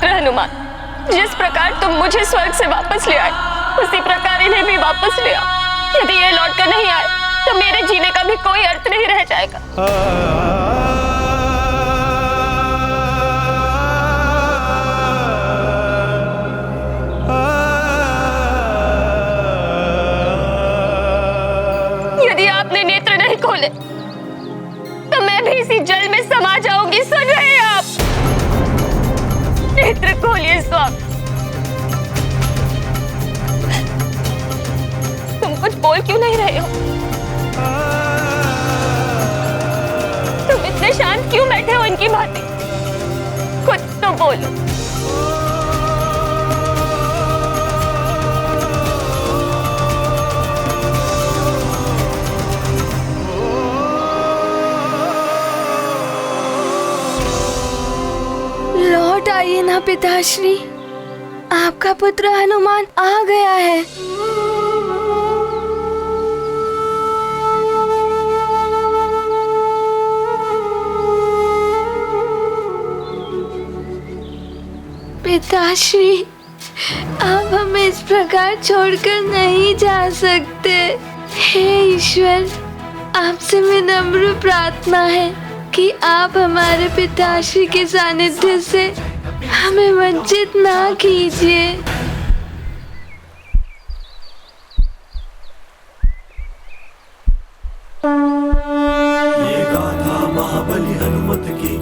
पुत्र हनुमान, जिस प्रकार तुम मुझे स्वर्ग से वापस ले आए, उसी प्रकार इन्हें भी वापस ले आओ। यदि ये लौट कर नहीं आए तो मेरे जीने का भी कोई अर्थ नहीं रह जाएगा। यदि आपने नेत्र नहीं खोले तो मैं भी इसी जल में समा जाऊंगी। सुन रहे हैं आप? नेत्र खोलिए स्वामी। तुम कुछ बोल क्यों नहीं रहे हो? तुम इतने शांत क्यों बैठे हो इनकी भांति? कुछ तो बोलो। लौट आइए ना पिताश्री, आपका पुत्र हनुमान आ गया है। पिताश्री, आप हमें इस प्रकार छोड़कर नहीं जा सकते। हे ईश्वर, आपसे विनम्र प्रार्थना है कि आप हमारे पिताश्री के सानिध्य से हमें वंचित ना कीजिए। ये गाथा महाबली हनुमत की,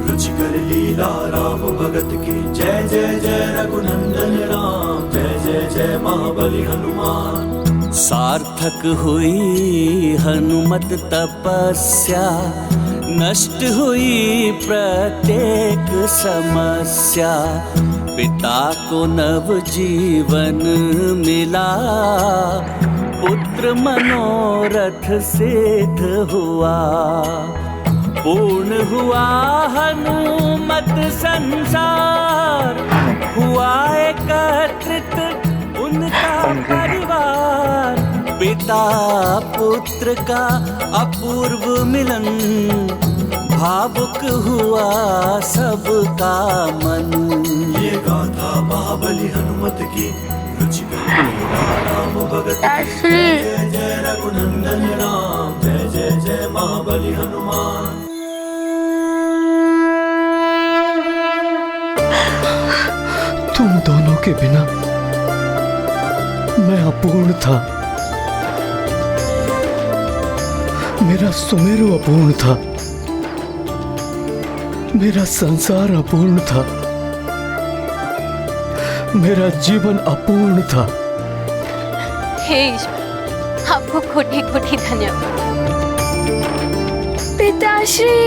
रुचिकर लीला राम भगत की। जय जय जय रघुनंदन राम, जय जय जय महाबली हनुमान। सार्थक हुई हनुमत तपस्या, नष्ट हुई प्रत्येक समस्या। पिता को नव जीवन मिला, पुत्र मनोरथ सिद्ध हुआ। पूर्ण हुआ हनुमत संसार, हुआ एकत्रित उनका परिवार। पिता पुत्र का अपूर्व मिलन, भावुक हुआ सबका मन। ये गाथा महाबली हनुमत की, रुचिकर लीला राम भगत की। जय जय रघुनंदन राम, जय जय जय महाबली हनुमान। तुम दोनों के बिना मैं अपूर्ण था। मेरा सुमेरु अपूर्ण था, मेरा संसार अपूर्ण था, मेरा जीवन अपूर्ण था। हे ईश्वर, आपको कोटि कोटि धन्यवाद। पिताश्री,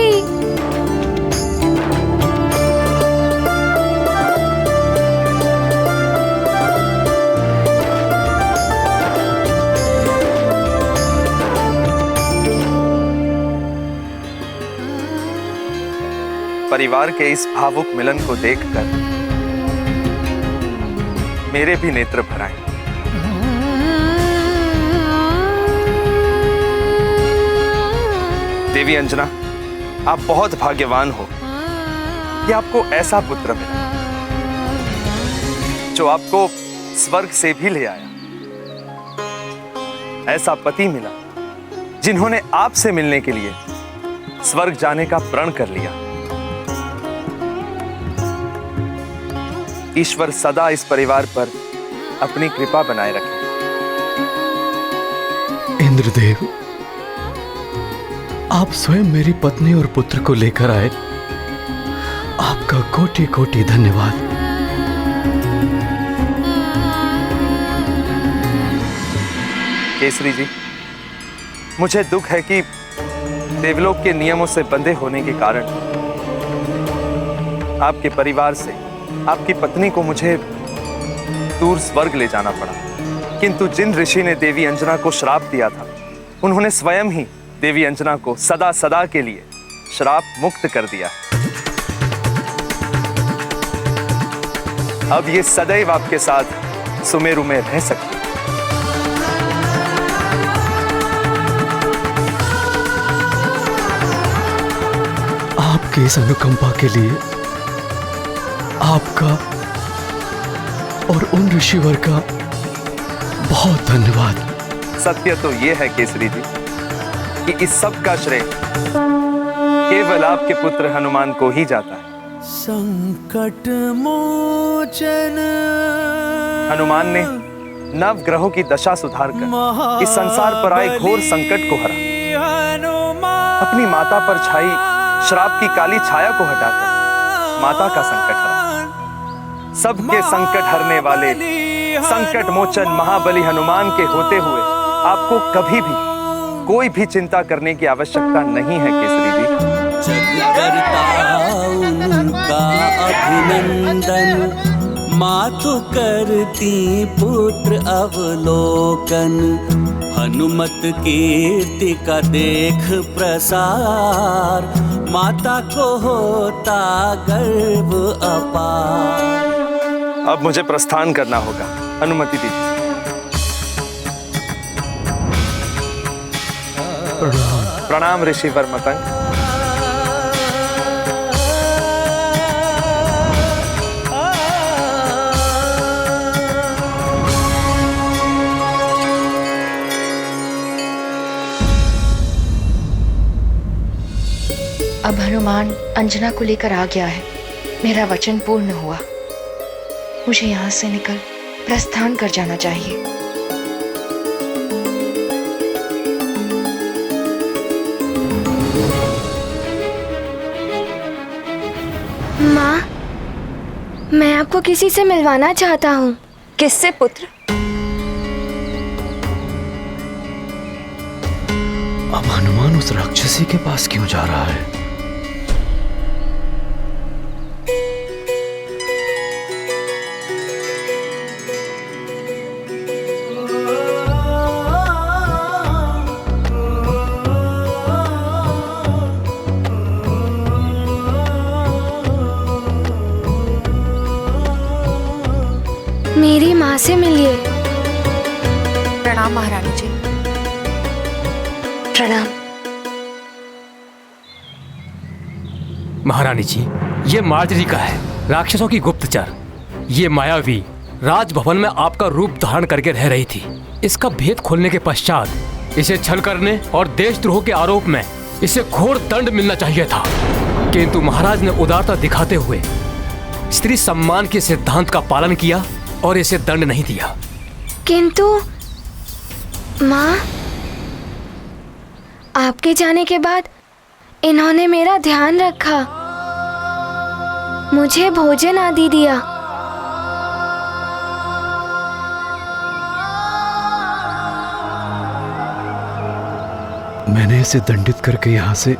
परिवार के इस भावुक मिलन को देखकर मेरे भी नेत्र भर आए। देवी अंजना, आप बहुत भाग्यवान हो कि आपको ऐसा पुत्र मिला जो आपको स्वर्ग से भी ले आया। ऐसा पति मिला जिन्होंने आपसे मिलने के लिए स्वर्ग जाने का प्रण कर लिया। ईश्वर सदा इस परिवार पर अपनी कृपा बनाए रखे। इंद्रदेव, आप स्वयं मेरी पत्नी और पुत्र को लेकर आए। आपका कोटि कोटि धन्यवाद। केसरी जी, मुझे दुख है कि देवलोक के नियमों से बंधे होने के कारण आपके परिवार से आपकी पत्नी को मुझे दूर स्वर्ग ले जाना पड़ा। किंतु जिन ऋषि ने देवी अंजना को श्राप दिया था, उन्होंने स्वयं ही देवी अंजना को सदा सदा के लिए श्राप मुक्त कर दिया है। अब ये सदैव आपके साथ सुमेरु में रह सकती है। आपकी इस अनुकंपा के लिए आपका और उन ऋषिवर का बहुत धन्यवाद। सत्य तो ये है केसरी जी कि इस सब का श्रेय केवल आपके पुत्र हनुमान को ही जाता है। संकट मोचन हनुमान ने नवग्रहों की दशा सुधारकर इस संसार पर आए घोर संकट को हरा। अपनी माता पर छाई श्राप की काली छाया को हटाकर माता का संकट हरा। सबके संकट हरने वाले संकट मोचन महाबली हनुमान के होते हुए आपको कभी भी कोई भी चिंता करने की आवश्यकता नहीं है केसरी जी। जग करता उनका अभिनंदन, मातु करती पुत्र अवलोकन। हनुमत कीर्ति का देख प्रसार, माता को होता गर्व अपार। अब मुझे प्रस्थान करना होगा, अनुमति दीजिए। प्रणाम ऋषिवर मतंग। अब हनुमान अंजना को लेकर आ गया है। मेरा वचन पूर्ण हुआ। मुझे यहाँ से निकल प्रस्थान कर जाना चाहिए। माँ, मैं आपको किसी से मिलवाना चाहता हूँ। किससे पुत्र? अब हनुमान उस राक्षसी के पास क्यों जा रहा है? मेरी माँ से मिलिए। प्रणाम महारानी जी। प्रणाम। महारानी जी, ये मार्जरी का है, राक्षसों की गुप्तचर। ये मायावी राजभवन में आपका रूप धारण करके रह रही थी। इसका भेद खोलने के पश्चात इसे छल करने और देशद्रोह के आरोप में इसे घोर दंड मिलना चाहिए था, किंतु महाराज ने उदारता दिखाते हुए स्त्री सम्मान के सिद्धांत का पालन किया और इसे दंड नहीं दिया। किंतु माँ, आपके जाने के बाद इन्होंने मेरा ध्यान रखा, मुझे भोजन आदि दिया। मैंने इसे दंडित करके यहाँ से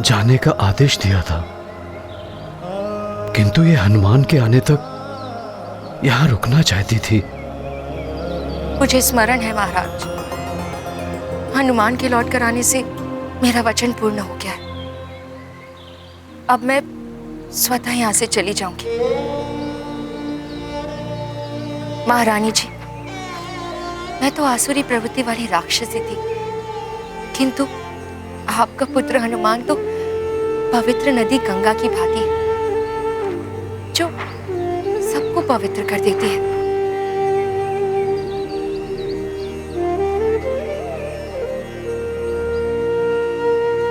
जाने का आदेश दिया था, किंतु ये हनुमान के आने तक यहाँ रुकना चाहती थी। मुझे स्मरण है महाराज, हनुमान के लौट कर आने से मेरा वचन पूर्ण हो गया है। अब मैं स्वतः यहाँ से चली जाऊंगी। महारानी जी, मैं तो आसुरी प्रवृत्ति वाली राक्षसी थी, किंतु आपका पुत्र हनुमान तो पवित्र नदी गंगा की भांति है, जो सबको पवित्र कर देती है।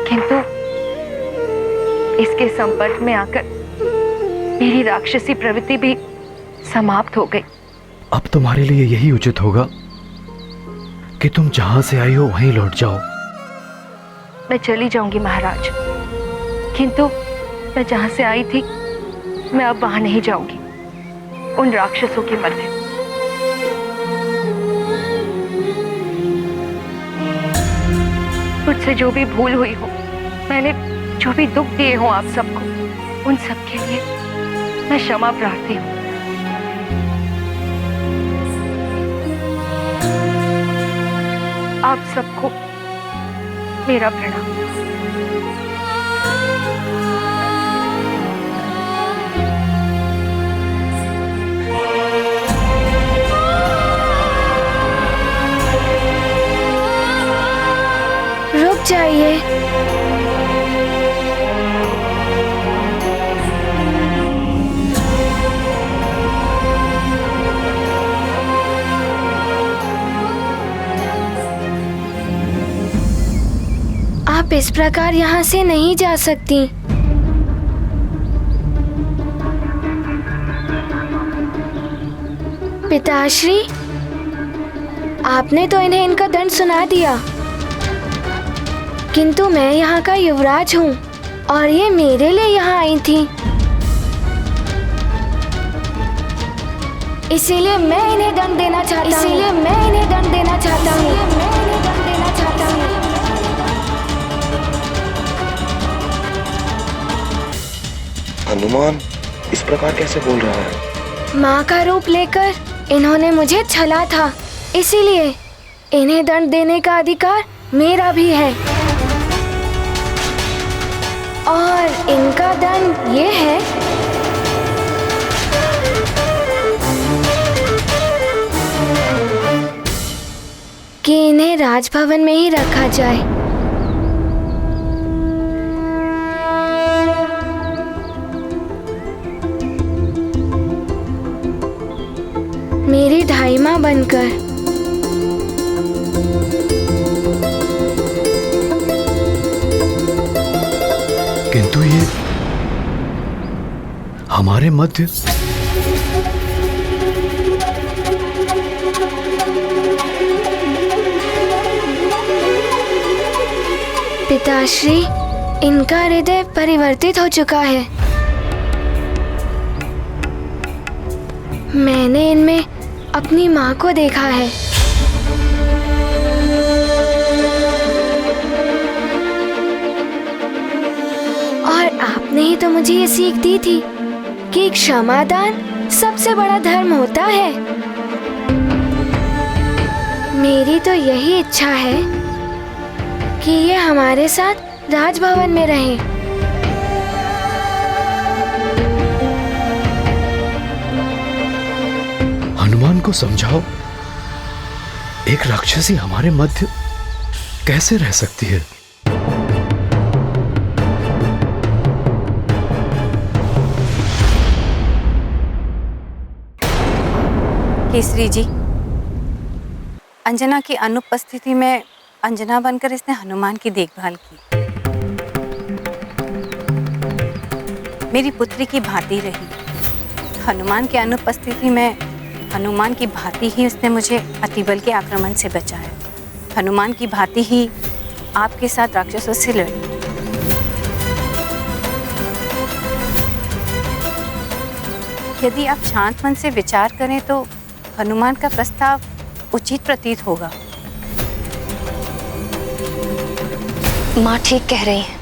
किंतु इसके संपर्क में आकर मेरी राक्षसी प्रवृत्ति भी समाप्त हो गई। अब तुम्हारे लिए यही उचित होगा कि तुम जहां से आई हो वहीं लौट जाओ। मैं चली जाऊंगी महाराज, किंतु मैं जहां से आई थी मैं अब वहां नहीं जाऊंगी, उन राक्षसों के मध्य। मुझसे जो भी भूल हुई हो, मैंने जो भी दुख दिए हो आप सबको, उन सब के लिए मैं क्षमा प्रार्थी हूँ। आप सबको मेरा प्रणाम। रुक जाइए। आप इस प्रकार यहाँ से नहीं जा सकती। पिताश्री, आपने तो इन्हें इनका दंड सुना दिया, किंतु मैं यहाँ का युवराज हूँ और ये मेरे लिए यहाँ आई थी, इसीलिए मैं इन्हें दंड देना चाहता हूँ। हनुमान इस प्रकार कैसे बोल रहा है? माँ का रूप लेकर इन्होंने मुझे छला था, इसीलिए इन्हें दंड देने का अधिकार मेरा भी है। और इनका दंड ये है कि इन्हें राजभवन में ही रखा जाए। मेरी ढाई माँ बनकर। किंतु ये हमारे मध्य पिताश्री, इनका हृदय परिवर्तित हो चुका है। मैंने इनमें अपनी माँ को देखा है। और आपने ही तो मुझे ये सीख दी थी कि क्षमादान सबसे बड़ा धर्म होता है। मेरी तो यही इच्छा है कि ये हमारे साथ राजभवन में रहें। हनुमान को समझाओ, एक राक्षसी हमारे मध्य कैसे रह सकती है? केसरी जी, अंजना की अनुपस्थिति में अंजना बनकर इसने हनुमान की देखभाल की। मेरी पुत्री की भांति रही। हनुमान की अनुपस्थिति में हनुमान की भांति ही उसने मुझे अतिबल के आक्रमण से बचाया। हनुमान की भांति ही आपके साथ राक्षसों से लड़ी। यदि आप शांत मन से विचार करें तो हनुमान का प्रस्ताव उचित प्रतीत होगा। माँ ठीक कह रही हैं।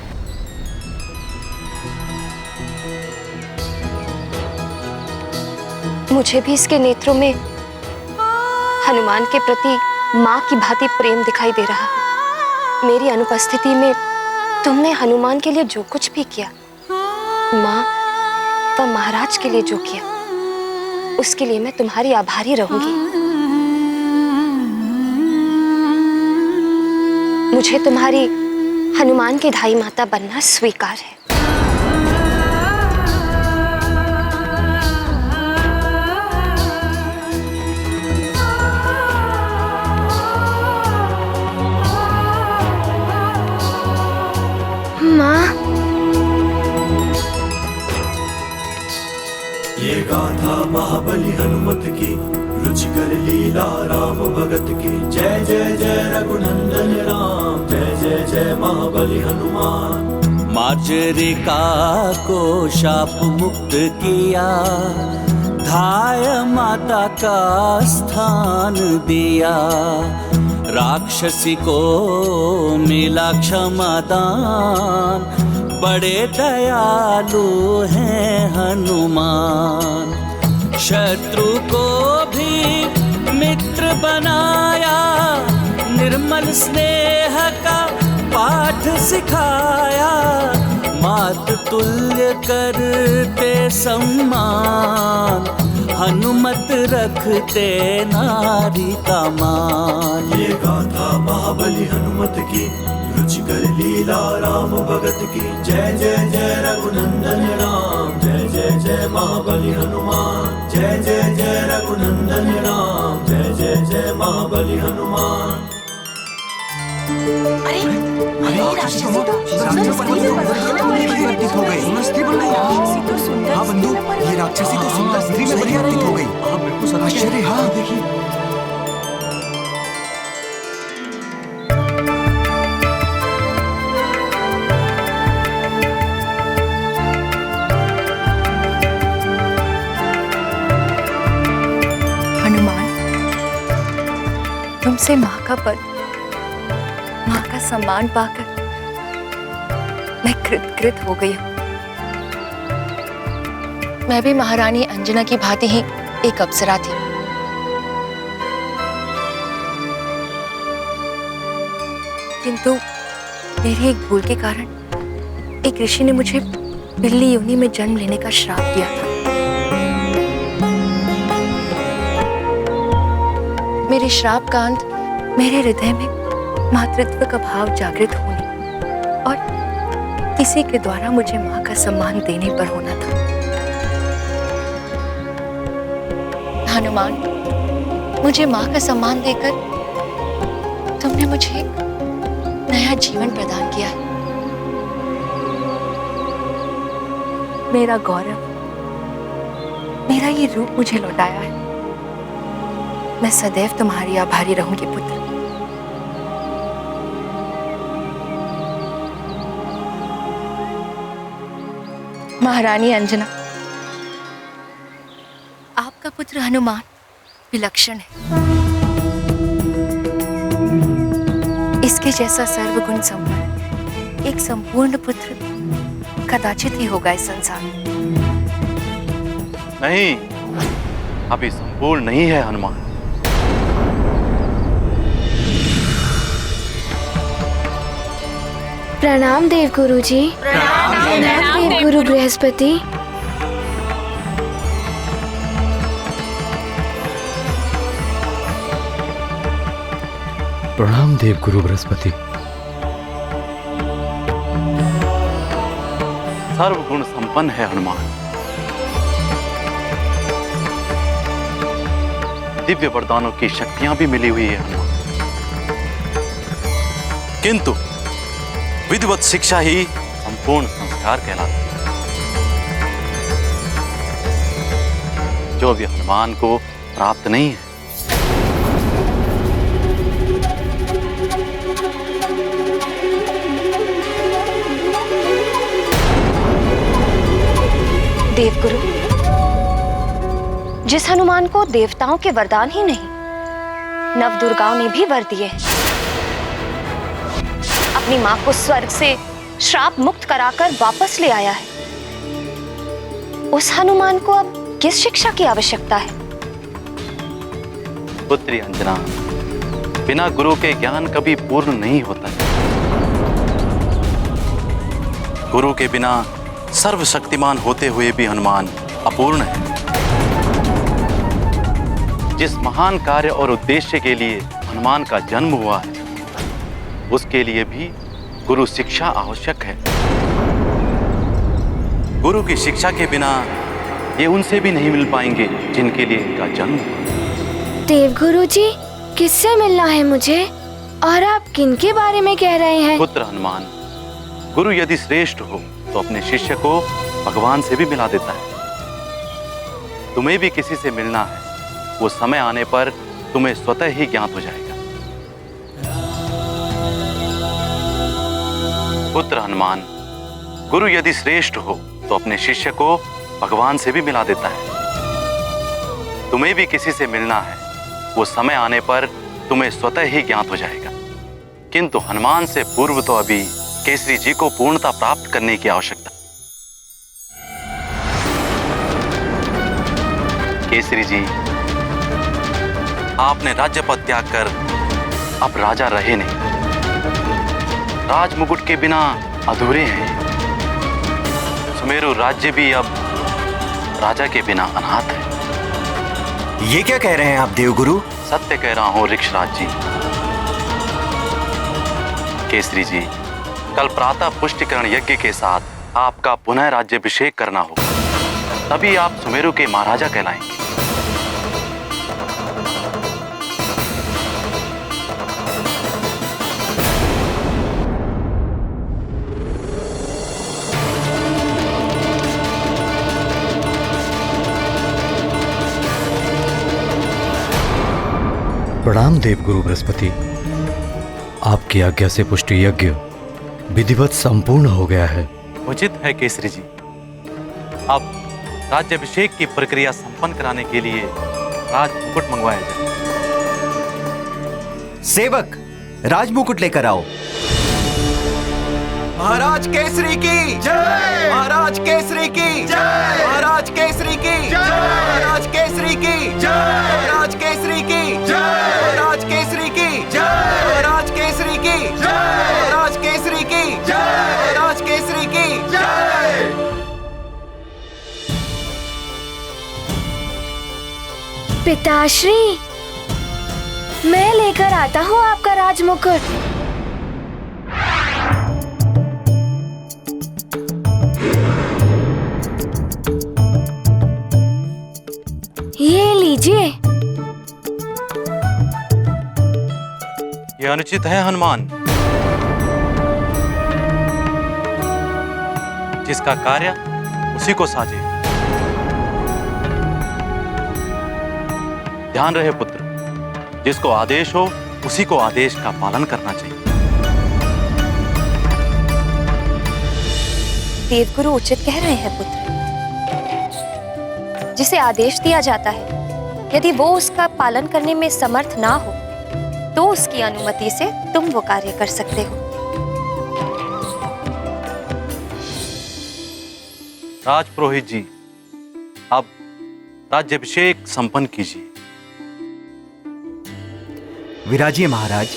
मुझे भी इसके नेत्रों में हनुमान के प्रति माँ की भांति प्रेम दिखाई दे रहा है। मेरी अनुपस्थिति में तुमने हनुमान के लिए जो कुछ भी किया, माँ व महाराज के लिए जो किया, उसके लिए मैं तुम्हारी आभारी रहूंगी। मुझे तुम्हारी हनुमान की ढाई माता बनना स्वीकार है। माँ, ये गाथा महाबली हनुमत की, रुचिकर लीला राम भगत की। जय जय जय रघुनंदन राम, जय जय जय महाबली हनुमान। मार्जरिका को शाप मुक्त किया, धाय माता का स्थान दिया। राक्षसी को मिला क्षमादान, बड़े दयालु हैं हनुमान। शत्रु को भी मित्र बनाया, निर्मल स्नेह का पाठ सिखाया। मात तुल्य करते सम्मान, हनुमत रखते नारी का मान। ये गाथा महाबली हनुमत की, रुचिकर लीला राम भगत की। जय जय जय रघुनंदन राम, जय जय जय महाबली हनुमान। जय जय जय रघुनंदन राम, जय जय जय महाबली हनुमान। हाँ बंधु, ये राक्षसी तो सुंदर स्त्री में परिवर्तित हो गई। हाँ बिल्कुल आश्चर्य। हाँ देखिए। हनुमान, तुमसे माँ का पद, माँ का सम्मान पाकर मैं कृतकृत हो गई हूँ। मैं भी महारानी अंजना की भांति ही एक अप्सरा थी। किंतु मेरी एक भूल के कारण एक ऋषि ने मुझे बिल्ली योनि में जन्म लेने का श्राप दिया था। मेरे श्राप का अंत मेरे हृदय में मातृत्व का भाव जागृत होने और किसी के द्वारा मुझे माँ का सम्मान देने पर होना था। हनुमान, मुझे माँ का सम्मान देकर तुमने मुझे एक नया जीवन प्रदान किया है। मेरा गौरव, मेरा ये रूप मुझे लौटाया है। मैं सदैव तुम्हारी आभारी रहूंगी पुत्र। महारानी अंजना, आपका पुत्र हनुमान विलक्षण है। इसके जैसा सर्वगुण संपन्न एक संपूर्ण पुत्र कदाचित ही होगा इस संसार में। नहीं, अभी संपूर्ण नहीं है हनुमान। प्रणाम देव गुरु जी। प्रणाम देव गुरु बृहस्पति। प्रणाम देव गुरु बृहस्पति। सर्वगुण संपन्न है हनुमान। दिव्य वरदानों की शक्तियां भी मिली हुई है हनुमान, किंतु विधिवत शिक्षा ही संपूर्ण संस्कार कहलाती है, जो अभी हनुमान को प्राप्त नहीं है। देवगुरु, जिस हनुमान को देवताओं के वरदान ही नहीं, नव दुर्गाओं ने भी वर दिए हैं, अपनी मां को स्वर्ग से श्राप मुक्त कराकर वापस ले आया है, उस हनुमान को अब किस शिक्षा की आवश्यकता है? पुत्री अंजना, बिना गुरु के ज्ञान कभी पूर्ण नहीं होता। गुरु के बिना सर्वशक्तिमान होते हुए भी हनुमान अपूर्ण है। जिस महान कार्य और उद्देश्य के लिए हनुमान का जन्म हुआ है, उसके लिए भी गुरु शिक्षा आवश्यक है। गुरु की शिक्षा के बिना ये उनसे भी नहीं मिल पाएंगे जिनके लिए इनका जन्म हुआ। देव गुरु जी, किससे मिलना है मुझे और आप किनके बारे में कह रहे हैं? पुत्र हनुमान, गुरु यदि श्रेष्ठ हो तो अपने शिष्य को भगवान से भी मिला देता है। तुम्हें भी किसी से मिलना है, वो समय आने पर तुम्हें स्वतः ही ज्ञात हो जाएगा। पुत्र हनुमान, गुरु यदि श्रेष्ठ हो तो अपने शिष्य को भगवान से भी मिला देता है। तुम्हें भी किसी से मिलना है, वो समय आने पर तुम्हें स्वतः ही ज्ञात हो जाएगा। किंतु हनुमान से पूर्व तो अभी केसरी जी को पूर्णता प्राप्त करने की आवश्यकता। केसरी जी, आपने राज्य पद त्याग कर अब राजा रहे नहीं। राज मुकुट के बिना अधूरे हैं। सुमेरु राज्य भी अब राजा के बिना अनाथ है। ये क्या कह रहे हैं आप देवगुरु? सत्य कह रहा हूं ऋक्षराज जी। केसरी जी, कल प्रातः पुष्टिकरण यज्ञ के साथ आपका पुनः राज्याभिषेक करना होगा, तभी आप सुमेरु के महाराजा कहलाएंगे। प्रणाम देवगुरु बृहस्पति। आपकी आज्ञा से पुष्टि यज्ञ विधिवत संपूर्ण हो गया है। उचित है केसरी जी। अब राज्याभिषेक की प्रक्रिया संपन्न कराने के लिए राज मुकुट मंगवाया जाए। सेवक, राज मुकुट लेकर आओ। महाराज केसरी की जय, महाराज केसरी की जय, महाराज केसरी की जय, महाराज केसरी की जय, महाराज केसरी की जय, महाराज केसरी की जय, महाराज केसरी की जय, महाराज केसरी की जय, महाराज केसरी की जय। पिताश्री, मैं लेकर आता हूँ आपका राजमुकुट। ये लीजिए। ये अनुचित है हनुमान। जिसका कार्य उसी को साजे। ध्यान रहे पुत्र, जिसको आदेश हो उसी को आदेश का पालन करना चाहिए। देवगुरु उचित कह रहे हैं पुत्र। जिसे आदेश दिया जाता है, यदि वो उसका पालन करने में समर्थ ना हो तो उसकी अनुमति से तुम वो कार्य कर सकते हो। राजपुरोहित जी, अब राज्याभिषेक संपन्न कीजिए। विराजिए महाराज।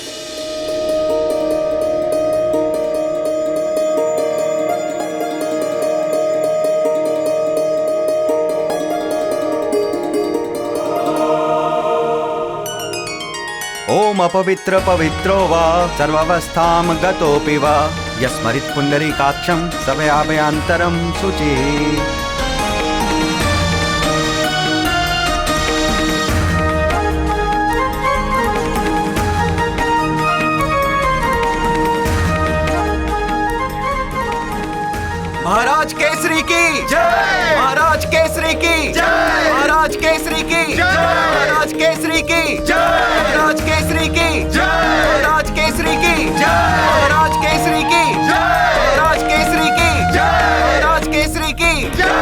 ओम अपवित्र पवित्रो वा सर्वावस्थां गतोऽपि वा यस्मरित् पुंडरीकाक्षं सभयाभयांतरं शुचिः। महाराज केसरी की जय, महाराज केसरी की जय, महाराज केसरी की जय, महाराज केसरी की जय, महाराज केसरी की जय, महाराज केसरी की जय, महाराज केसरी की जय, महाराज केसरी की जय, महाराज केसरी की जय,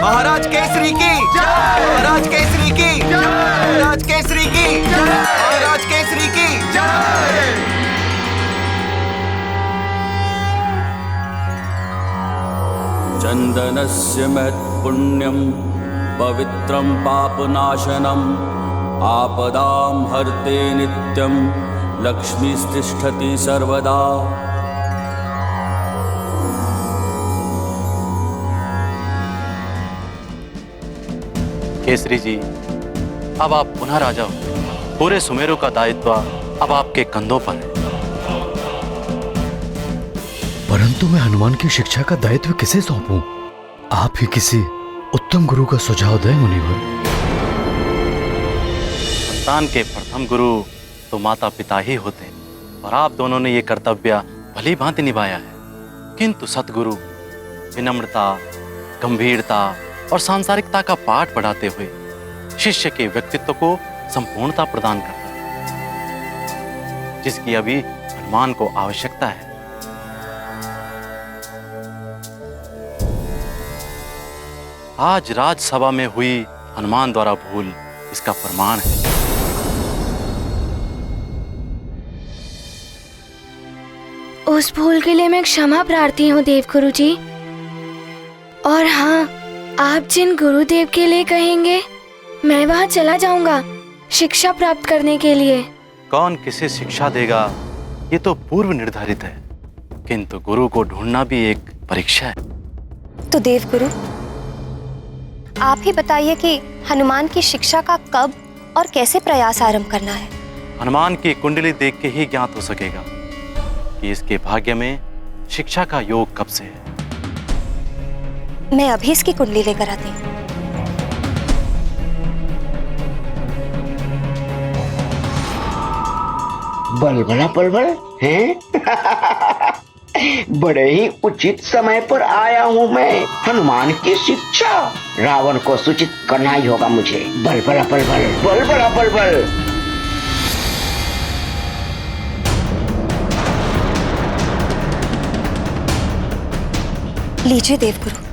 महाराज केसरी की जय, महाराज केसरी की जय, महाराज केसरी की जय, महाराज केसरी की जय। चंदनस्य महत्पुण्यं पवित्रं पापनाशनम् आपदां हरते नित्यं लक्ष्मीस्तिष्ठति सर्वदा। केसरी जी, अब आप पुनः राजा हो। पूरे सुमेरु का दायित्व अब आपके कंधों पर है। परंतु मैं हनुमान की शिक्षा का दायित्व किसे सौंपूं? आप ही किसी उत्तम गुरु का सुझाव दें मुनिवर। संतान के प्रथम गुरु तो माता पिता ही होते हैं और आप दोनों ने ये कर्तव्य भली भांति निभाया है। किंतु सतगुरु विनम्रता, गंभीरता और सांसारिकता का पाठ पढ़ाते हुए शिष्य के व्यक्तित्व को संपूर्णता प्रदान करता है, जिसकी अभी हनुमान को आवश्यकता है। आज राजसभा में हुई हनुमान द्वारा भूल इसका प्रमाण है। उस भूल के लिए मैं क्षमा प्रार्थी हूँ देवगुरु जी। और हाँ, आप जिन गुरुदेव के लिए कहेंगे मैं वहाँ चला जाऊंगा शिक्षा प्राप्त करने के लिए। कौन किसे शिक्षा देगा ये तो पूर्व निर्धारित है, किंतु गुरु को ढूंढना भी एक परीक्षा है। तो देवगुरु, आप ही बताइए कि हनुमान की शिक्षा का कब और कैसे प्रयास आरंभ करना है। हनुमान की कुंडली देख के ही ज्ञात हो सकेगा कि इसके भाग्य में शिक्षा का योग कब से है। मैं अभी इसकी कुंडली लेकर आती हूँ। बलबला पलबल हैं? बड़े ही उचित समय पर आया हूँ मैं। हनुमान की शिक्षा रावण को सूचित करना ही होगा मुझे। बलबला पलबल, बलबला पलबल। लीजिए देवगुरु।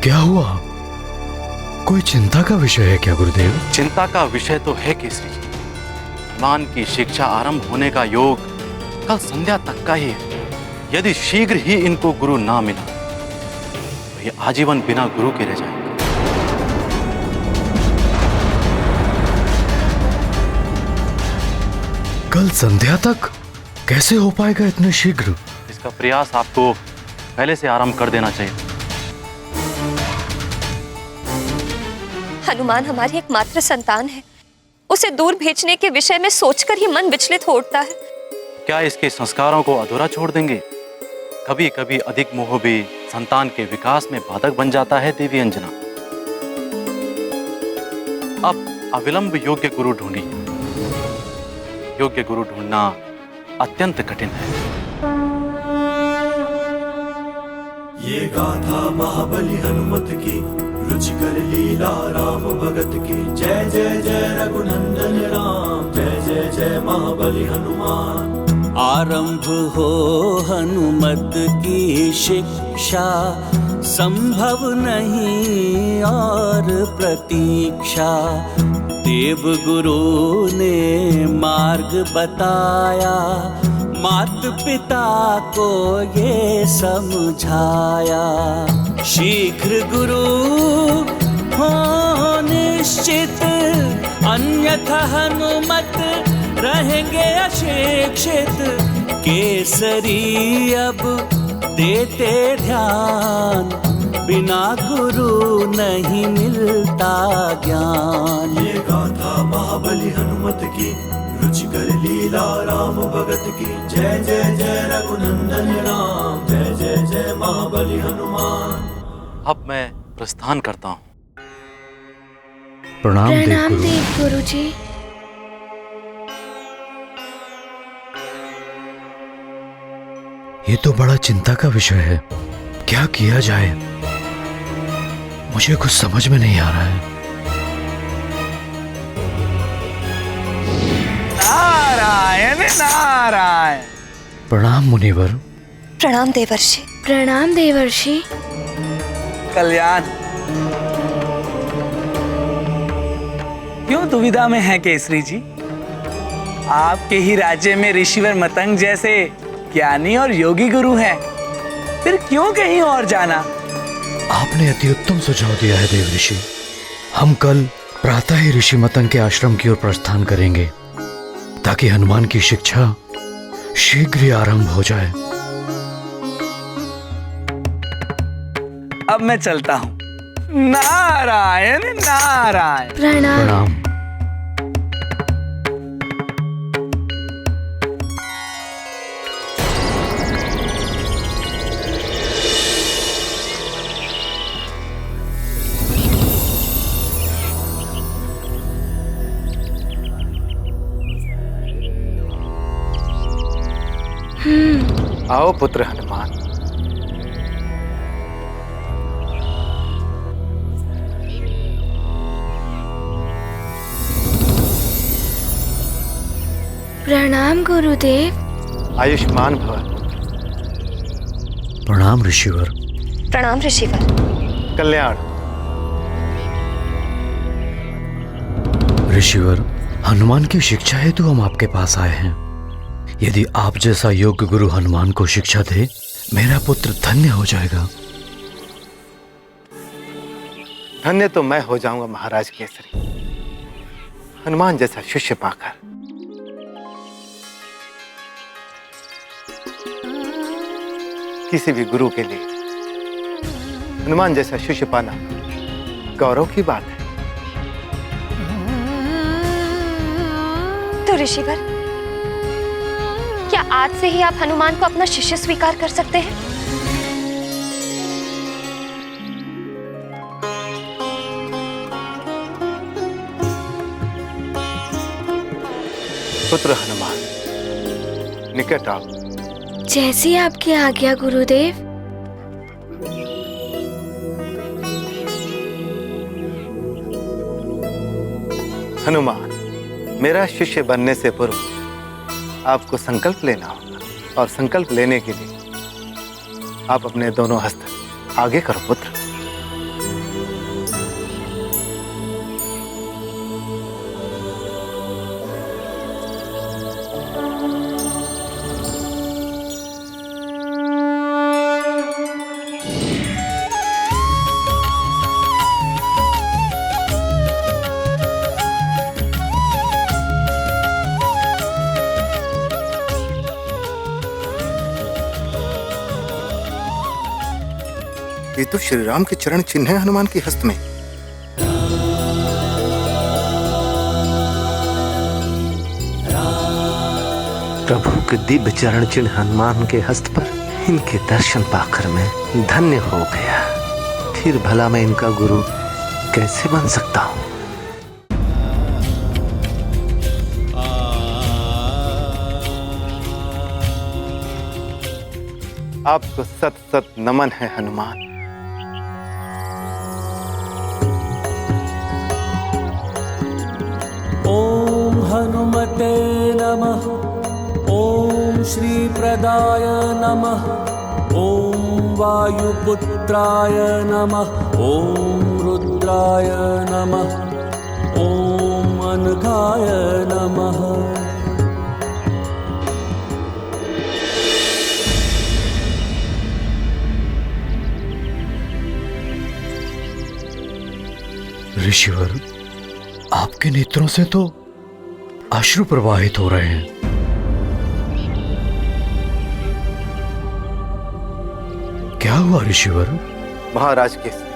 क्या हुआ? कोई चिंता का विषय है क्या गुरुदेव? चिंता का विषय तो है केसरी जी। हनुमान की शिक्षा आरंभ होने का योग कल संध्या तक का ही है। यदि शीघ्र ही इनको गुरु ना मिला तो ये आजीवन बिना गुरु के रह जाएंगे। कल संध्या तक कैसे हो पाएगा इतने शीघ्र? इसका प्रयास आपको पहले से आरंभ कर देना चाहिए। हनुमान हमारी एकमात्र संतान है, उसे दूर भेजने के विषय में सोचकर ही मन विचलित हो उठता है। क्या इसके संस्कारों को अधूरा छोड़ देंगे? कभी कभी अधिक मोह भी संतान के विकास में बाधक बन जाता है देवी अंजना। अब अविलंब योग्य गुरु ढूंढिए। योग्य गुरु ढूंढना अत्यंत कठिन है। ये गाथा महाबली हनुमत की, रुचिकर लीला राम भगत की। जय जय जय रघुनंदन राम, जय जय जय महाबली हनुमान। आरंभ हो हनुमत की शिक्षा, संभव नहीं और प्रतीक्षा। देव गुरु ने मार्ग बताया, मात पिता को ये समझाया। शीघ्र गुरु हो निश्चित, अन्यथा हनुमत रहेंगे अशिक्षित। केसरी अब देते ध्यान, बिना गुरु नहीं मिलता ज्ञान। ये गाथा महाबली हनुमत की, रुचिकर लीला राम भगत की। जय जय जय रघुनंदन राम, जय जय जय महाबली हनुमान। अब मैं प्रस्थान करता हूँ। प्रणाम प्रणाम देव देव गुरु जी। ये तो बड़ा चिंता का विषय है। क्या किया जाए? मुझे कुछ समझ में नहीं आ रहा है। नारायण नारायण। प्रणाम मुनिवर। प्रणाम देवर्षि। प्रणाम देवर्षि। कल्याण। क्यों दुविधा में है केसरी जी? आपके ही राज्य में ऋषिवर मतंग जैसे ज्ञानी और योगी गुरु हैं, फिर क्यों कहीं और जाना? आपने अति उत्तम सुझाव दिया है देव ऋषि। हम कल प्रातः ही ऋषि मतंग के आश्रम की ओर प्रस्थान करेंगे, ताकि हनुमान की शिक्षा शीघ्र ही आरंभ हो जाए। अब मैं चलता हूँ। नारायण नारायण। प्रणाम। प्रणाम। आओ पुत्र हनुमान। प्रणाम गुरुदेव। आयुष्मान भव। प्रणाम ऋषिवर। प्रणाम ऋषिवर। कल्याण। ऋषिवर, हनुमान की शिक्षा हेतु हम आपके पास आए हैं। यदि आप जैसा योग्य गुरु हनुमान को शिक्षा दे, मेरा पुत्र धन्य हो जाएगा। धन्य तो मैं हो जाऊंगा महाराज केसरी, हनुमान जैसा शिष्य पाकर। किसी भी गुरु के लिए हनुमान जैसा शिष्य पाना गौरव की बात है। तो ऋषिवर, क्या आज से ही आप हनुमान को अपना शिष्य स्वीकार कर सकते हैं? पुत्र हनुमान, निकट आओ। जैसी आपकी आज्ञा गुरुदेव। हनुमान, मेरा शिष्य बनने से पूर्व आपको संकल्प लेना होगा, और संकल्प लेने के लिए आप अपने दोनों हस्त आगे करो पुत्र। ये तो श्री राम के चरण चिन्ह है हनुमान के हस्त में। प्रभु के दिव्य चरण चिन्ह हनुमान के हस्त पर इनके दर्शन पाकर मैं धन्य हो गया। फिर भला मैं इनका गुरु कैसे बन सकता हूँ? आपको सत सत नमन है हनुमान। ओम हनुमते नमः। ओम श्री प्रदाय नमः। ओम वायुपुत्राय नमः। ओम रुद्राय नमः। ओम अनघाय नमः। ऋषिवर, आपके नेत्रों से तो अश्रु प्रवाहित हो रहे हैं। क्या हुआ ऋषिवर? महाराज केसरी,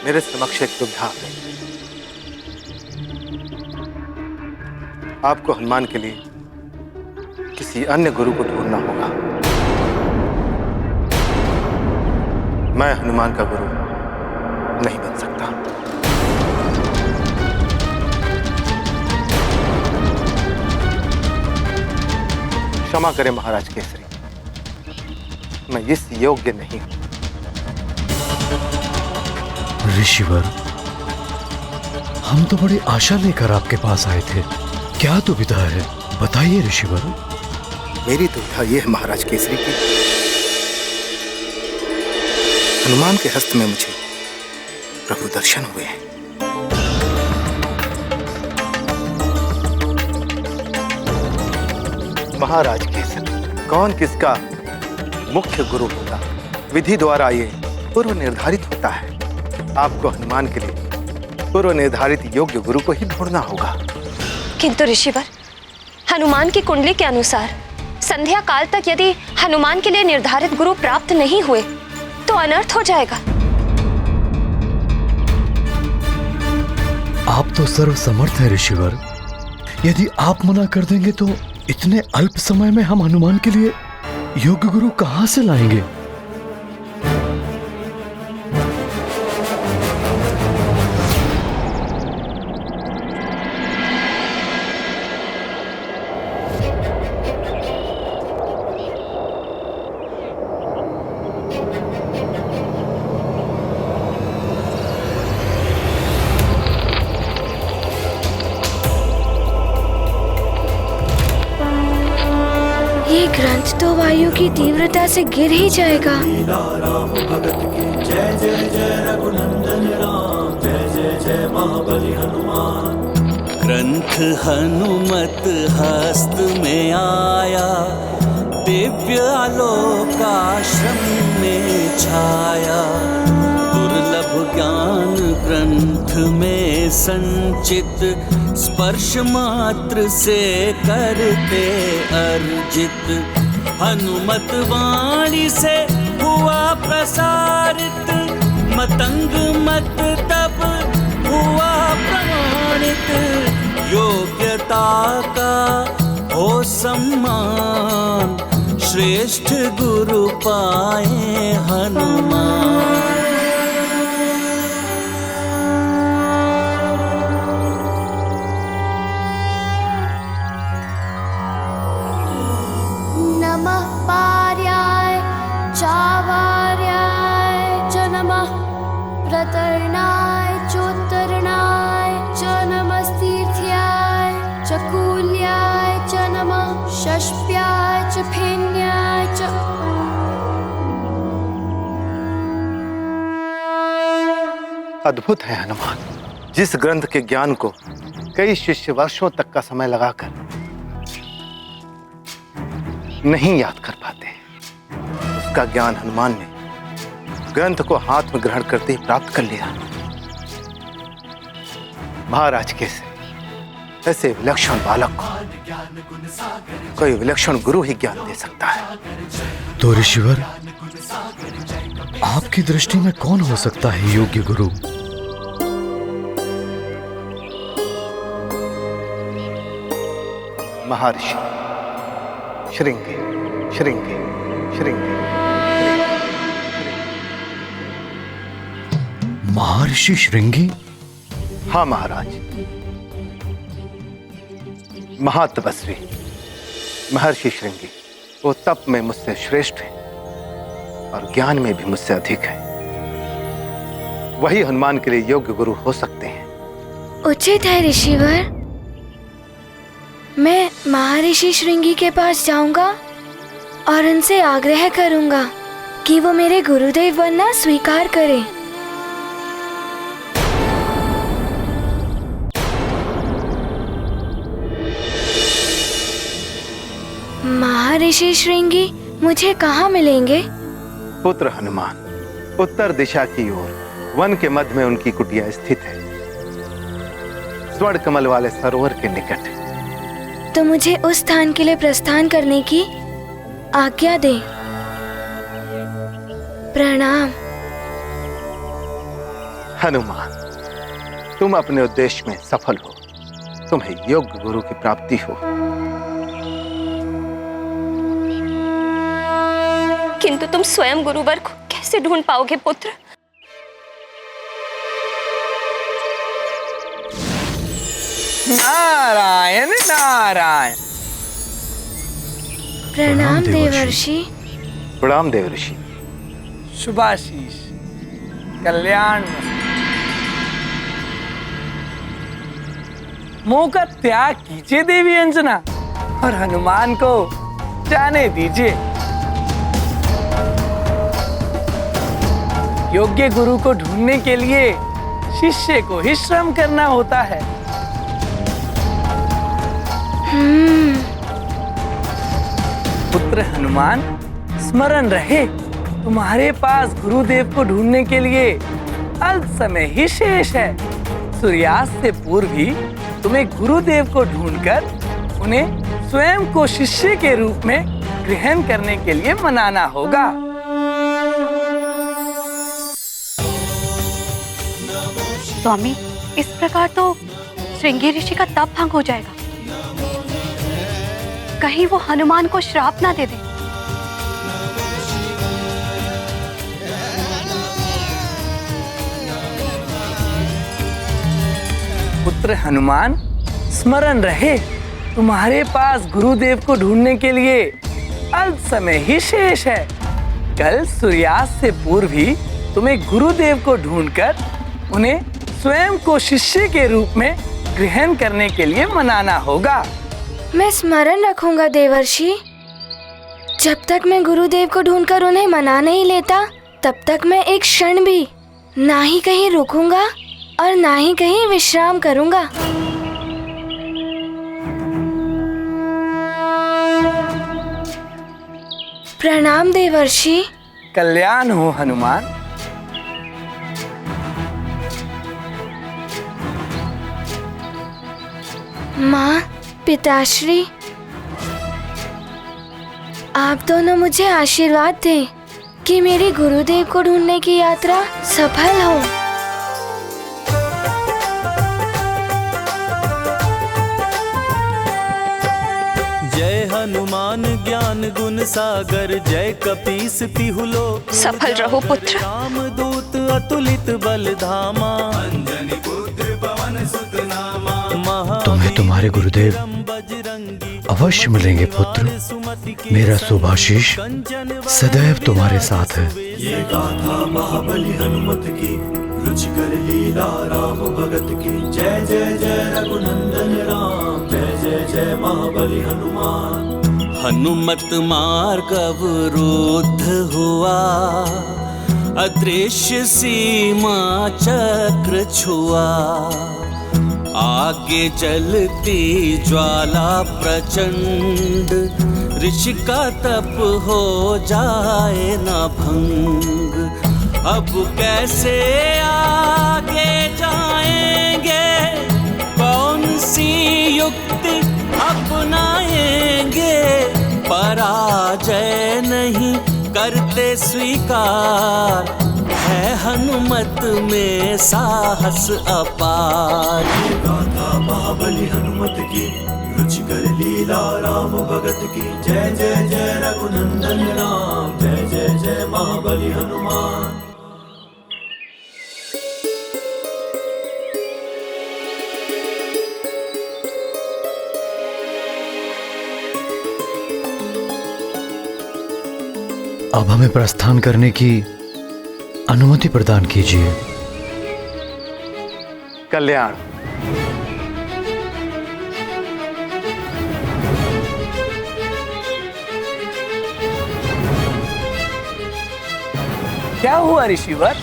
मेरे समक्ष एक दुविधा आ गई। आपको हनुमान के लिए किसी अन्य गुरु को ढूंढना होगा। मैं हनुमान का गुरु नहीं बन सकता। क्षमा करें महाराज केसरी, मैं इस योग्य नहीं हूं। ऋषिवर, हम तो बड़ी आशा लेकर आपके पास आए थे। क्या दुविधा है, बताइए ऋषिवर। मेरी दुविधा यह है महाराज केसरी की हनुमान के हस्त में मुझे प्रभु दर्शन हुए हैं। महाराज केसरी, कौन किसका मुख्य गुरु होगा, विधि द्वारा ये पूर्व निर्धारित होता है। आपको हनुमान के लिए पूर्व निर्धारित योग्य गुरु को ही ढूंढना होगा। किंतु ऋषिवर, हनुमान की कुंडली के अनुसार संध्या काल तक यदि हनुमान के लिए निर्धारित गुरु प्राप्त नहीं हुए तो अनर्थ हो जाएगा। आप तो सर्वसमर्थ हैं ऋषिवर। यदि आप मना कर देंगे तो इतने अल्प समय में हम हनुमान के लिए योग्य गुरु कहां से लाएंगे? ये ग्रंथ तो वायु की तीव्रता से गिर ही जाएगा। राम भगत की जय जय जय रघुनंदन राम, जय जय जय महाबली हनुमान। ग्रंथ हनुमत हस्त में आया, दिव्य आलोक आश्रम में छाया। दुर्लभ ज्ञान ग्रंथ में संचित, स्पर्श मात्र से करते अर्जित। हनुमत वाणी से हुआ प्रसारित, मतंग मत तब हुआ प्रमाणित। योग्यता का हो सम्मान, श्रेष्ठ गुरु पाए हनुमान। नमः पार्याय चावार्याय च नमः प्रतरणाय चोत्तरणाय च नमस्तीर्थ्याय च कूल्याय च नमः षष्प्याय च फेन्याय च। अद्भुत है हनुमान, जिस ग्रंथ के ज्ञान को कई शिष्य वर्षों तक का समय लगाकर नहीं याद कर पाते, उसका ज्ञान हनुमान ने ग्रंथ को हाथ में ग्रहण करते ही प्राप्त कर लिया। महाराज कैसे ऐसे विलक्षण बालक को कोई विलक्षण गुरु ही ज्ञान दे सकता है। तो ऋषिवर, आपकी दृष्टि में कौन हो सकता है योग्य गुरु? महर्षि श्रृंगी श्रृंगी श्रृंगी। महर्षि श्रृंगी? हाँ महाराज, महातपस्वी महर्षि श्रृंगी वो तप में मुझसे श्रेष्ठ है और ज्ञान में भी मुझसे अधिक है। वही हनुमान के लिए योग्य गुरु हो सकते हैं। उचित है ऋषिवर, मैं महर्षि श्रृंगी के पास जाऊंगा और उनसे आग्रह करूंगा कि वो मेरे गुरुदेव बनना स्वीकार करें। महर्षि श्रृंगी मुझे कहाँ मिलेंगे? पुत्र हनुमान, उत्तर दिशा की ओर वन के मध्य में उनकी कुटिया स्थित है, स्वर्ण कमल वाले सरोवर के निकट। तो मुझे उस स्थान के लिए प्रस्थान करने की आज्ञा दे। प्रणाम। हनुमान, तुम अपने उद्देश्य में सफल हो, तुम्हें योग्य गुरु की प्राप्ति हो। किंतु तुम स्वयं गुरुवर को कैसे ढूंढ पाओगे पुत्र? नारायण नारायण। प्रणाम देवर्षि। प्रणाम देवर्षि। शुभाशीष, कल्याण। मोह का त्याग कीजिए देवी अंजना और हनुमान को जाने दीजिए। योग्य गुरु को ढूंढने के लिए शिष्य को ही श्रम करना होता है। पुत्र हनुमान, स्मरण रहे, तुम्हारे पास गुरुदेव को ढूंढने के लिए अल्प समय ही शेष है। सूर्यास्त से पूर्व ही तुम्हें गुरुदेव को ढूंढकर उन्हें स्वयं को शिष्य के रूप में ग्रहण करने के लिए मनाना होगा। स्वामी, इस प्रकार तो श्रृंगी ऋषि का तप भंग हो जाएगा। कहीं वो हनुमान को श्राप ना दे दे। पुत्र हनुमान, स्मरण रहे, तुम्हारे पास गुरुदेव को ढूंढने के लिए अल्प समय ही शेष है। कल सूर्यास्त से पूर्व ही तुम्हें गुरुदेव को ढूंढकर उन्हें स्वयं को शिष्य के रूप में ग्रहण करने के लिए मनाना होगा। मैं स्मरण रखूंगा देवर्षि। जब तक मैं गुरुदेव को ढूंढकर उन्हें मना नहीं लेता, तब तक मैं एक क्षण भी ना ही कहीं रुकूंगा और ना ही कहीं विश्राम करूंगा। प्रणाम देवर्षि। कल्याण हो हनुमान। माँ, पिताश्री, आप दोनों मुझे आशीर्वाद दें कि मेरी गुरुदेव को ढूंढने की यात्रा सफल हो। जय हनुमान ज्ञान गुण सागर, जय कपीस तिहु लोक। सफल रहो पुत्र। रामदूत अतुलित बल धामा, अंजनी पुत्र पवन सुत नामा। तुम्हें तुम्हारे गुरुदेव अवश्य मिलेंगे पुत्र। मेरा शुभाशीष सदैव तुम्हारे साथ है। ये गाथा महाबली हनुमत की, रुचिकर लीला राम भगत की। जय जय जय रघुनंदन राम, जय जय जय महाबली हनुमान। हनुमत मार्ग अवरुद्ध हुआ, अदृश्य सीमा चक्र छुआ। आगे जलती ज्वाला प्रचंड, ऋषि का तप हो जाए न भंग। अब कैसे आगे जाएंगे, कौन सी युक्ति अपनाएंगे। पराजय नहीं करते स्वीकार, है हनुमत में साहस अपार। गाथा महाबली हनुमत की, रुचिकर लीला राम भगत की। जय जय जय रघुनंदन राम, जय जय जय महाबली हनुमान। अब हमें प्रस्थान करने की अनुमति प्रदान कीजिए। कल्याण। क्या हुआ ऋषिवर,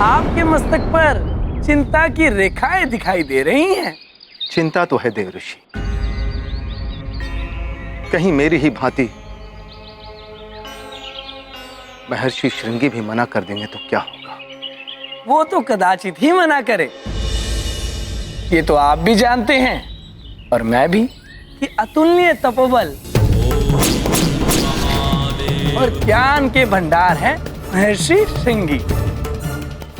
आपके मस्तक पर चिंता की रेखाएं दिखाई दे रही हैं। चिंता तो है देव ऋषि, कहीं मेरी ही भांति महर्षि श्रृंगी भी मना कर देंगे तो क्या होगा। वो तो कदाचित ही मना करे। ये तो आप भी जानते हैं और मैं भी कि अतुलनीय तपोबल और ज्ञान के भंडार हैं महर्षि श्रृंगी।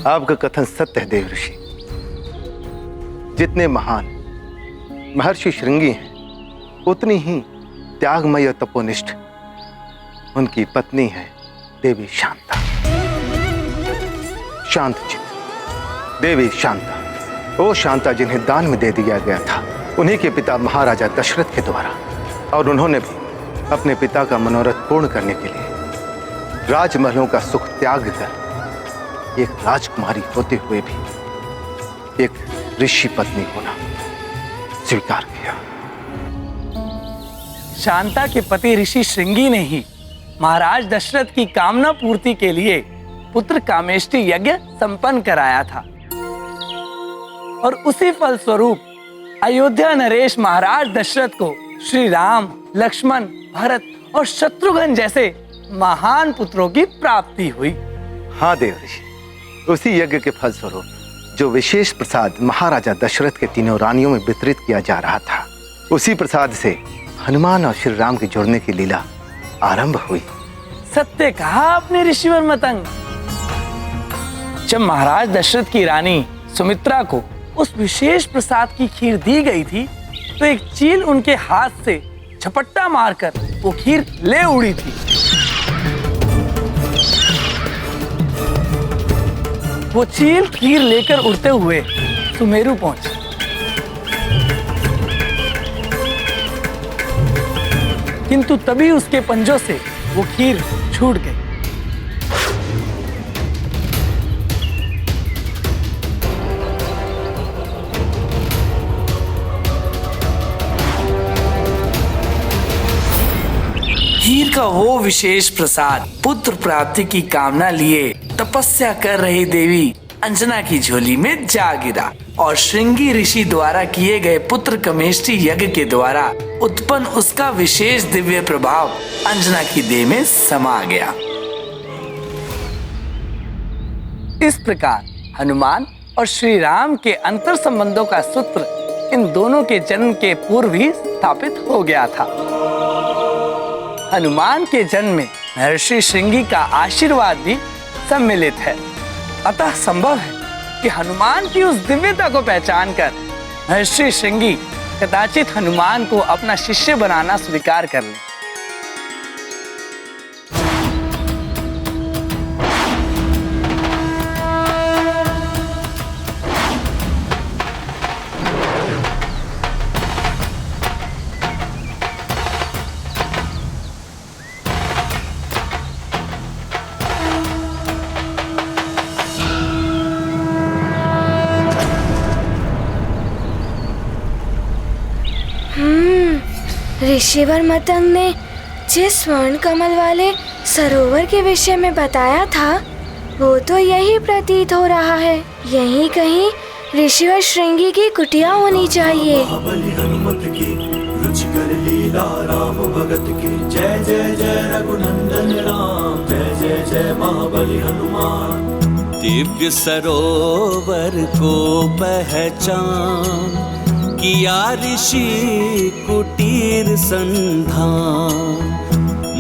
आपका कथन सत्य है देव ऋषि। जितने महान महर्षि श्रृंगी हैं, उतनी ही त्यागमय और तपोनिष्ठ उनकी पत्नी है देवी शांता। शांत चित्त देवी शांता, वो शांता जिन्हें दान में दे दिया गया था उन्हीं के पिता महाराजा दशरथ के द्वारा, और उन्होंने भी अपने पिता का मनोरथ पूर्ण करने के लिए राजमहलों का सुख त्याग कर एक राजकुमारी होते हुए भी एक ऋषि पत्नी होना स्वीकार किया। शांता के पति ऋषि श्रृंगी ने ही महाराज दशरथ की कामना पूर्ति के लिए पुत्र कामेष्टि यज्ञ संपन्न कराया था, और उसी फल स्वरूप अयोध्या नरेश महाराज दशरथ को श्री राम, लक्ष्मण, भरत और शत्रुघ्न जैसे महान पुत्रों की प्राप्ति हुई। हाँ देव ऋषि, उसी यज्ञ के फल स्वरूप जो विशेष प्रसाद महाराजा दशरथ के तीनों रानियों में वितरित किया जा रहा था, उसी प्रसाद से हनुमान और श्री राम के जुड़ने की लीला आरंभ हुई। सत्य कहा आपने ऋषिवर मतंग। जब महाराज दशरथ की रानी सुमित्रा को उस विशेष प्रसाद की खीर दी गई थी, तो एक चील उनके हाथ से झपट्टा मारकर वो खीर ले उड़ी थी। वो चील खीर लेकर उड़ते हुए सुमेरु पहुंची। किंतु तभी उसके पंजों से वो खीर छूट गई। खीर का वो विशेष प्रसाद पुत्र प्राप्ति की कामना लिए तपस्या कर रही देवी अंजना की झोली में जा गिरा, और श्रृंगी ऋषि द्वारा किए गए पुत्र कमेष्टि यज्ञ के द्वारा उत्पन्न उसका विशेष दिव्य प्रभाव अंजना की देह में समा गया। इस प्रकार हनुमान और श्री राम के अंतर संबंधों का सूत्र इन दोनों के जन्म के पूर्व ही स्थापित हो गया था। हनुमान के जन्म में महर्षि श्रृंगी का आशीर्वाद भी सम्मिलित है, अतः संभव है कि हनुमान की उस दिव्यता को पहचान कर महर्षि श्रृंगी कदाचित हनुमान को अपना शिष्य बनाना स्वीकार कर ले। ऋषिवर मतंग ने जिस स्वर्ण कमल वाले सरोवर के विषय में बताया था वो तो यही प्रतीत हो रहा है। यहीं कहीं ऋषिवर श्रृंगी की कुटिया होनी चाहिए। महाबली हनुमत की रुचिकर लीला राम भगत की जय जय जय रघुनंदन राम जय जय जय महाबली हनुमान। दिव्य सरोवर को पहचान किया ऋषि कुटीर संधान।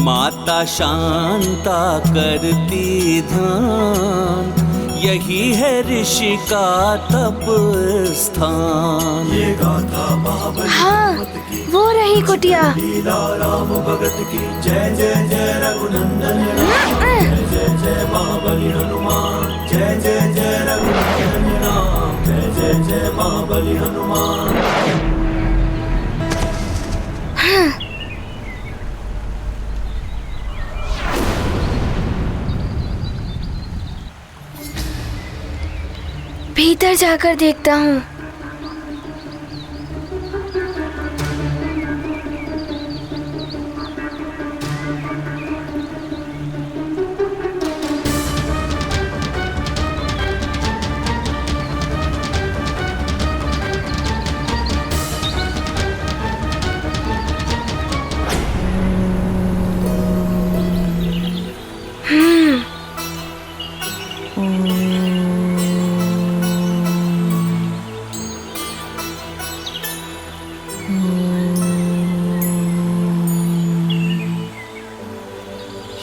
माता शांता करती ध्यान यही है ऋषि का तप स्थान। ये गाथा महाबली हाँ, वो रही कुटिया। लीला राम भगत की जय जय जय रघुनंदन राम जय जय जय महाबली हनुमान जय जय जय रघुनंदन राम जय जय जय महाबली हनुमान। भीतर जाकर देखता हूँ।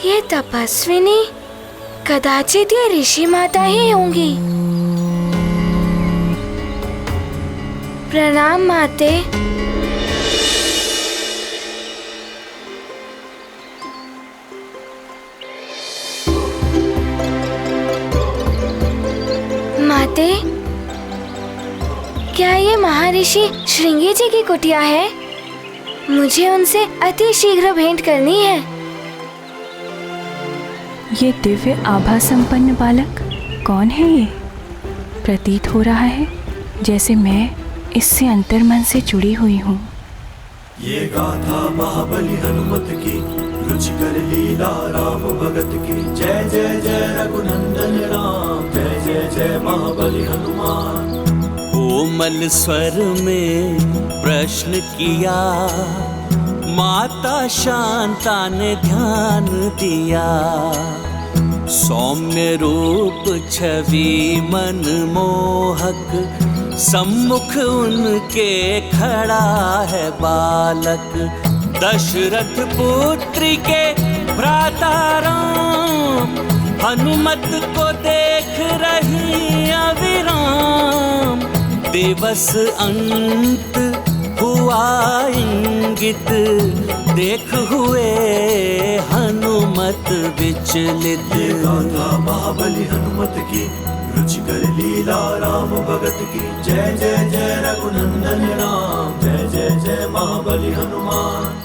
ये तपस्विनी कदाचित ये ऋषि माता ही होंगी। प्रणाम माते। माते, क्या ये महर्षि श्रृंगी जी की कुटिया है? मुझे उनसे अति शीघ्र भेंट करनी है। ये दिव्य आभा संपन्न बालक कौन है? ये प्रतीत हो रहा है जैसे मैं इससे अंतर्मन से जुड़ी हुई हूँ। ये गाथा महाबली हनुमत की रुचिकर लीला राम भगत की जय जय जय रघुनंदन राम जय जय जय महाबली हनुमान। कोमल स्वर में प्रश्न किया माता शांता ने ध्यान दिया। सौम्य रूप छवि मनमोहक सम्मुख उनके खड़ा है बालक। दशरथ पुत्री के भ्राता राम हनुमत को देख रही अविराम। दिवस अंत हुआ इंगित देख हुए हनुमत विचलित। ये गाथा महाबली हनुमत की रुचिकर लीला राम भगत की जय जय जय रघुनंदन राम जय जय जय महाबली हनुमान।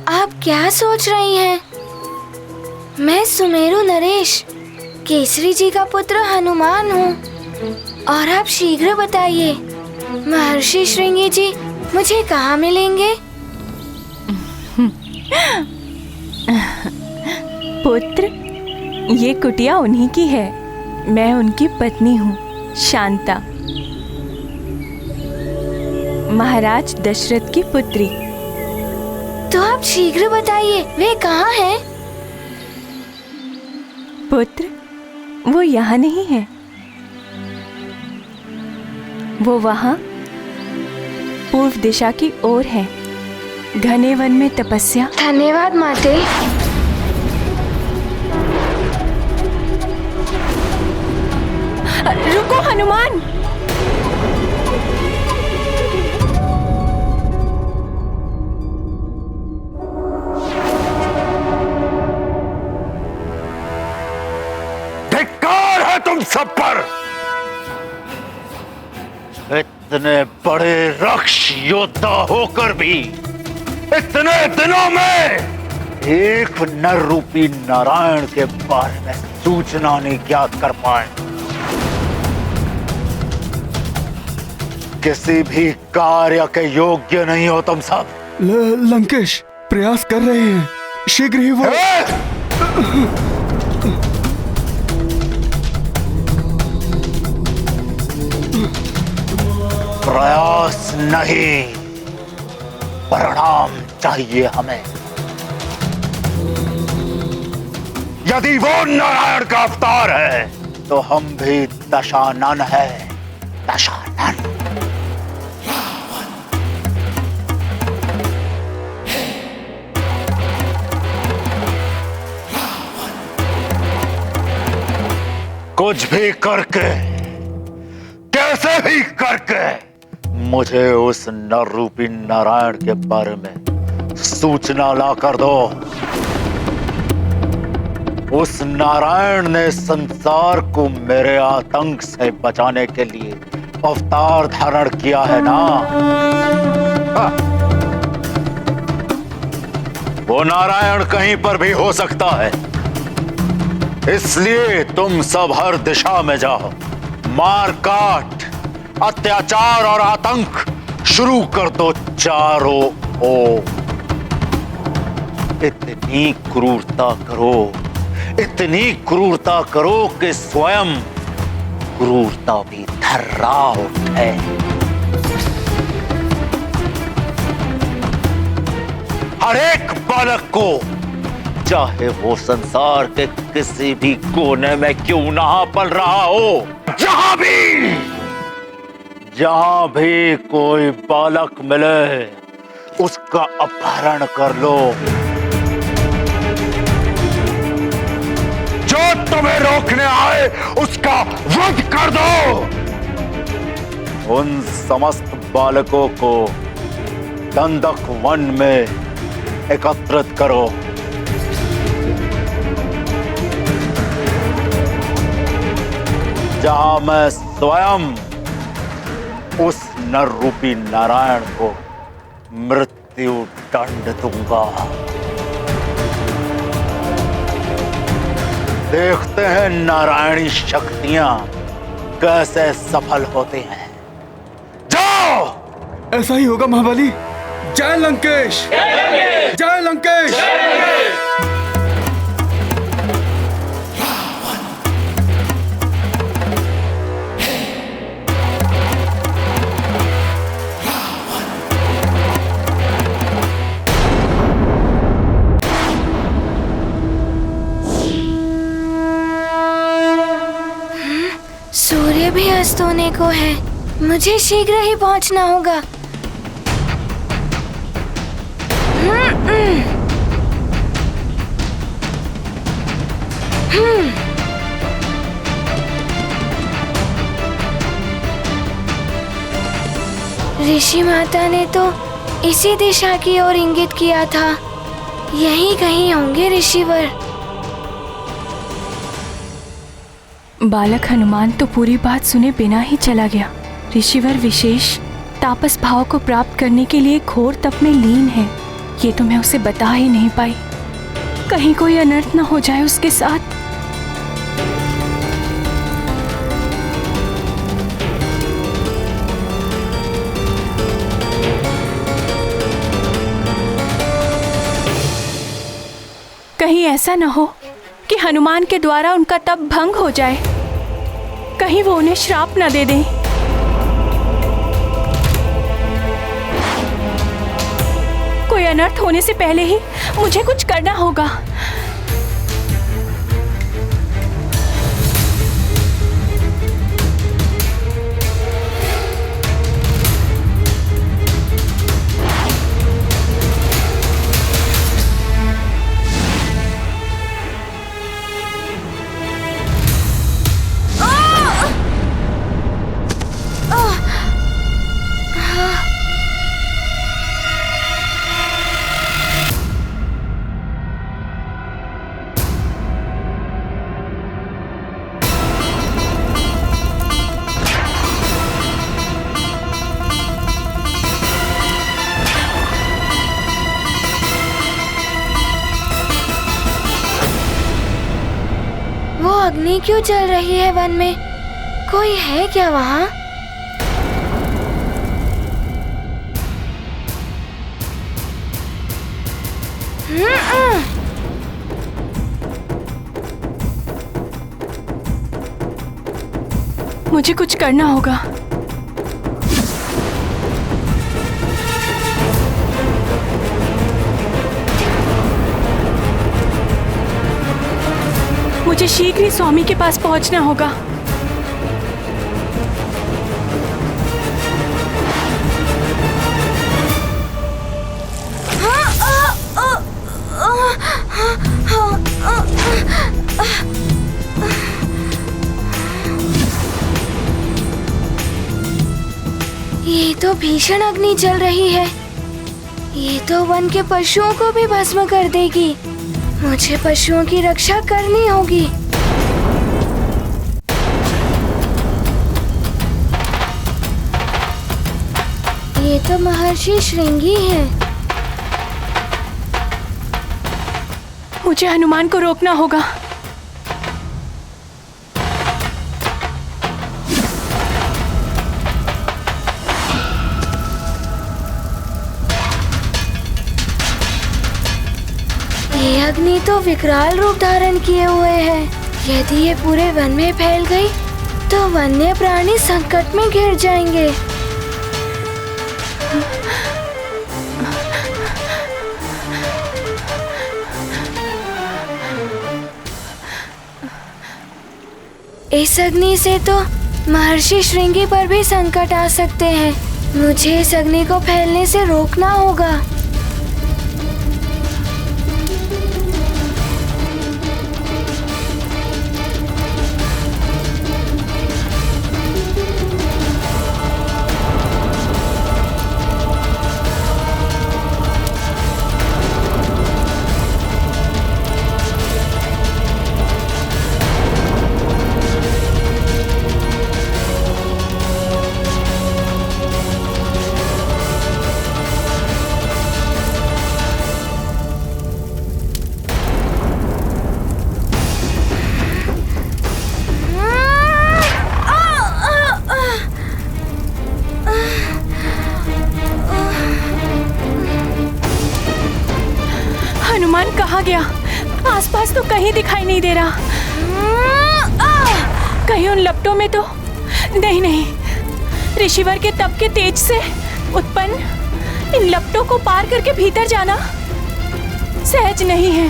आप क्या सोच रही हैं? मैं सुमेरु नरेश केसरी जी का पुत्र हनुमान हूँ। और आप शीघ्र बताइए महर्षि श्रृंगी जी मुझे कहाँ मिलेंगे? पुत्र, ये कुटिया उन्हीं की है। मैं उनकी पत्नी हूँ, शांता, महाराज दशरथ की पुत्री। तो आप शीघ्र बताइए वे कहाँ हैं? पुत्र, वो यहाँ नहीं है, वो वहाँ पूर्व दिशा की ओर है, घने वन में तपस्या। धन्यवाद माते। रुको हनुमान। धिक्कार है तुम सब पर। इतने बड़े राक्षस योद्धा होकर भी इतने दिनों में एक नर रूपी नारायण के बारे में सूचना नहीं ज्ञात कर पाए। किसी भी कार्य के योग्य नहीं हो तुम सब। लंकेश प्रयास कर रहे हैं, शीघ्र ही वो। प्रयास नहीं, परिणाम चाहिए हमें। यदि वो नारायण का अवतार है तो हम भी दशानन है, दशानन। कुछ भी करके, कैसे भी करके मुझे उस नर रूपी नारायण के बारे में सूचना ला कर दो। उस नारायण ने संसार को मेरे आतंक से बचाने के लिए अवतार धारण किया है ना। वो नारायण कहीं पर भी हो सकता है, इसलिए तुम सब हर दिशा में जाओ, मार काट, अत्याचार और आतंक शुरू कर दो चारों ओर। इतनी क्रूरता करो, इतनी क्रूरता करो कि स्वयं क्रूरता भी थर्रा उठे। हर एक बालक को, चाहे वो संसार के किसी भी कोने में क्यों ना पल रहा हो, जहां भी कोई बालक मिले उसका अपहरण कर लो। जो तुम्हें रोकने आए उसका वध कर दो। उन समस्त बालकों को दंडक वन में एकत्रित करो। जहां मैं स्वयं उस नर रूपी नारायण को मृत्यु दंड दूंगा। देखते हैं नारायणी शक्तियां कैसे सफल होती हैं। जाओ! ऐसा ही होगा महाबली। जय लंकेश! जय लंकेश! सूर्य भी अस्त होने को है, मुझे शीघ्र ही पहुंचना होगा। ऋषि माता ने तो इसी दिशा की ओर इंगित किया था, यहीं कहीं होंगे ऋषिवर। बालक हनुमान तो पूरी बात सुने बिना ही चला गया। ऋषिवर विशेष तापस भाव को प्राप्त करने के लिए घोर तप में लीन है। ये तो मैं उसे बता ही नहीं पाई, कहीं कोई अनर्थ न हो जाए उसके साथ। कहीं ऐसा न हो कि हनुमान के द्वारा उनका तप भंग हो जाए, कहीं वो उन्हें श्राप न दे दें। कोई अनर्थ होने से पहले ही मुझे कुछ करना होगा। अग्नि क्यों जल रही है वन में? कोई है क्या वहाँ? मुझे कुछ करना होगा। मुझे शीघ्र ही स्वामी के पास पहुंचना होगा। ये तो भीषण अग्नि जल रही है। ये तो वन के पशुओं को भी भस्म कर देगी। मुझे पशुओं की रक्षा करनी होगी। ये तो महर्षि श्रृंगी है। मुझे हनुमान को रोकना होगा। ये अग्नि तो विकराल रूप धारण किए हुए है। यदि ये पूरे वन में फैल गई तो वन्य प्राणी संकट में घिर जाएंगे। इस अग्नि से तो महर्षि श्रृंगी पर भी संकट आ सकते हैं। मुझे इस अग्नि को फैलने से रोकना होगा। हनुमान कहाँ गया? आसपास तो कहीं दिखाई नहीं दे रहा। कहीं उन लपटों में तो नहीं। ऋषिवर के तप के तेज से उत्पन्न इन लपटों को पार करके भीतर जाना सहज नहीं है।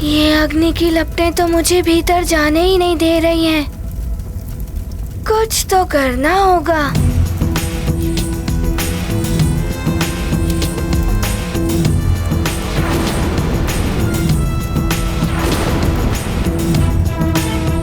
ये अग्नि की लपटें तो मुझे भीतर जाने ही नहीं दे रही हैं। कुछ तो करना होगा।